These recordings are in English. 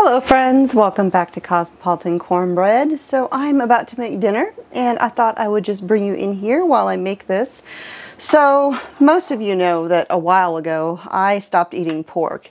Hello friends, welcome back to Cosmopolitan Cornbread. So I'm about to make dinner and I thought I would just bring you in here while I make this. So most of you know that a while ago I stopped eating pork.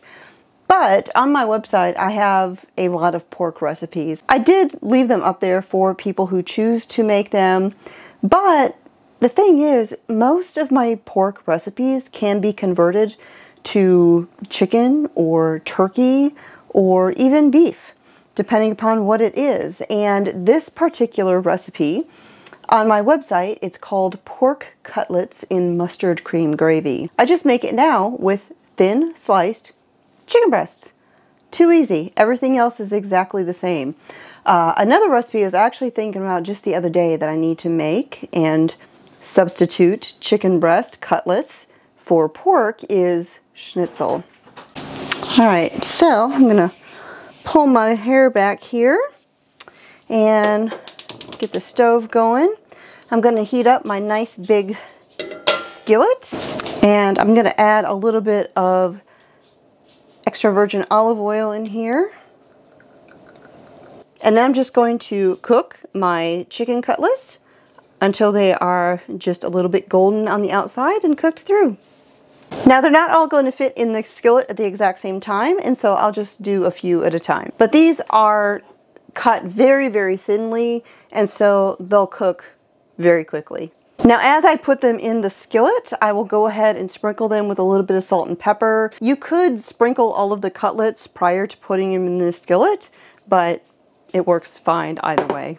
But on my website I have a lot of pork recipes. I did leave them up there for people who choose to make them, but the thing is, most of my pork recipes can be converted to chicken or turkey or even beef, depending upon what it is. And this particular recipe on my website, it's called pork cutlets in mustard cream gravy. I just make it now with thin sliced chicken breasts. Too easy. Everything else is exactly the same. Another recipe I was actually thinking about just the other day that I need to make and substitute chicken breast cutlets for pork is schnitzel. Alright, so I'm going to pull my hair back here and get the stove going. I'm going to heat up my nice big skillet and I'm going to add a little bit of extra virgin olive oil in here. And then I'm just going to cook my chicken cutlets until they are just a little bit golden on the outside and cooked through. Now they're not all going to fit in the skillet at the exact same time, and so I'll just do a few at a time. But these are cut very, very thinly, and so they'll cook very quickly. Now as I put them in the skillet, I will go ahead and sprinkle them with a little bit of salt and pepper. You could sprinkle all of the cutlets prior to putting them in the skillet, but it works fine either way.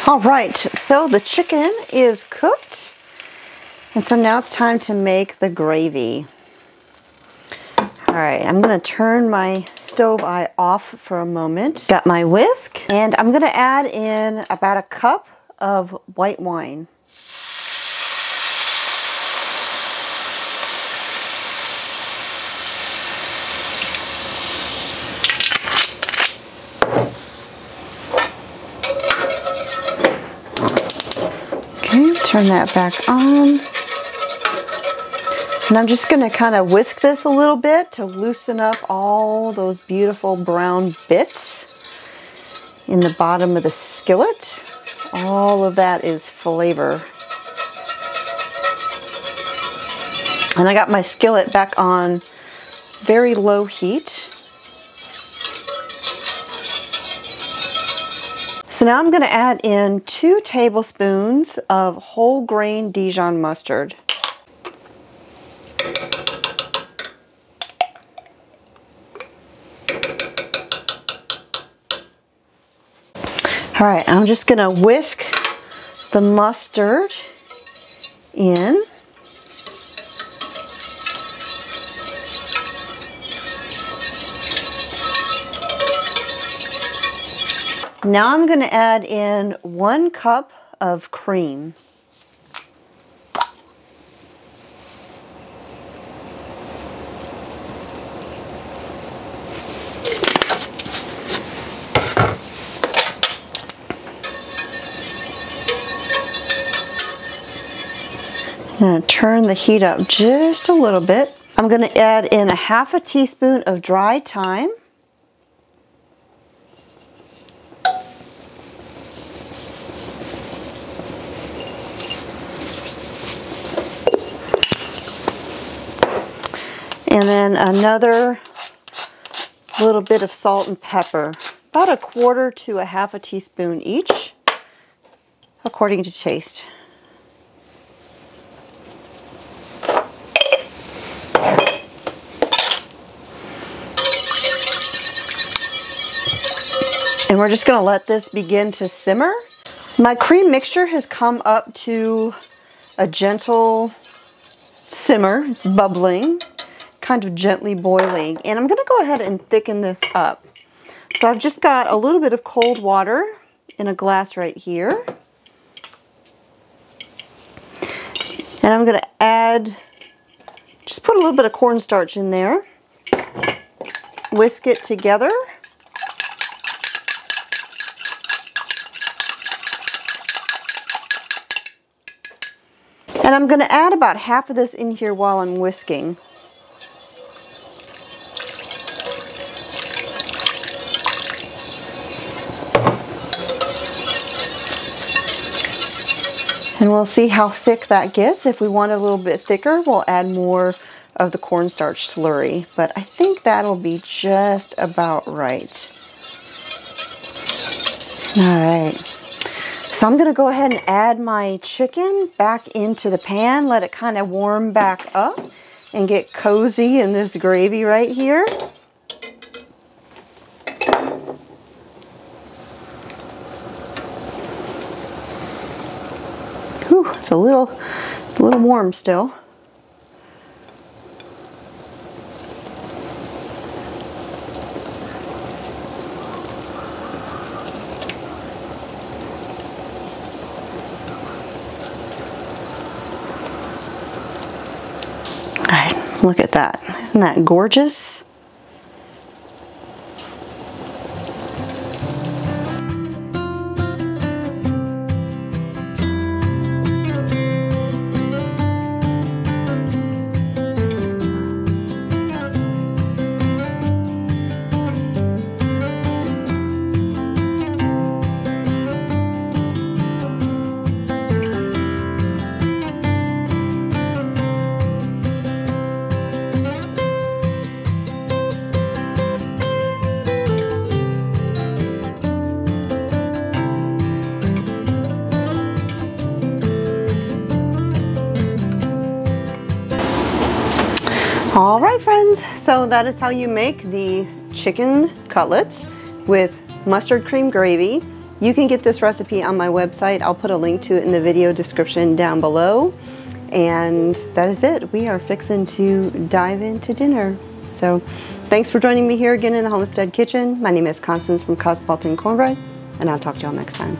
All right, so the chicken is cooked, and so now it's time to make the gravy. All right, I'm gonna turn my stove eye off for a moment. Got my whisk, and I'm gonna add in about a cup of white wine. Turn that back on. And I'm just going to kind of whisk this a little bit to loosen up all those beautiful brown bits in the bottom of the skillet. All of that is flavor. And I got my skillet back on very low heat. So now I'm going to add in 2 tablespoons of whole grain Dijon mustard. All right, I'm just going to whisk the mustard in. Now I'm going to add in 1 cup of cream. I'm going to turn the heat up just a little bit. I'm going to add in 1/2 teaspoon of dry thyme. And then another little bit of salt and pepper, about 1/4 to 1/2 teaspoon each, according to taste. And we're just going to let this begin to simmer. My cream mixture has come up to a gentle simmer. It's bubbling, kind of gently boiling. And I'm going to go ahead and thicken this up. So I've just got a little bit of cold water in a glass right here. And I'm going to add, just put a little bit of cornstarch in there. Whisk it together. And I'm going to add about 1/2 of this in here while I'm whisking. And we'll see how thick that gets. If we want it a little bit thicker, we'll add more of the cornstarch slurry. But I think that'll be just about right. All right. So I'm going to go ahead and add my chicken back into the pan, let it kind of warm back up and get cozy in this gravy right here. Whew, it's a little warm still. Look at that. Isn't that gorgeous? All right, friends, so that is how you make the chicken cutlets with mustard cream gravy. You can get this recipe on my website. I'll put a link to it in the video description down below. And that is it. We are fixing to dive into dinner. So thanks for joining me here again in the Homestead kitchen. My name is Constance from Cosmopolitan Cornbread, and I'll talk to y'all next time.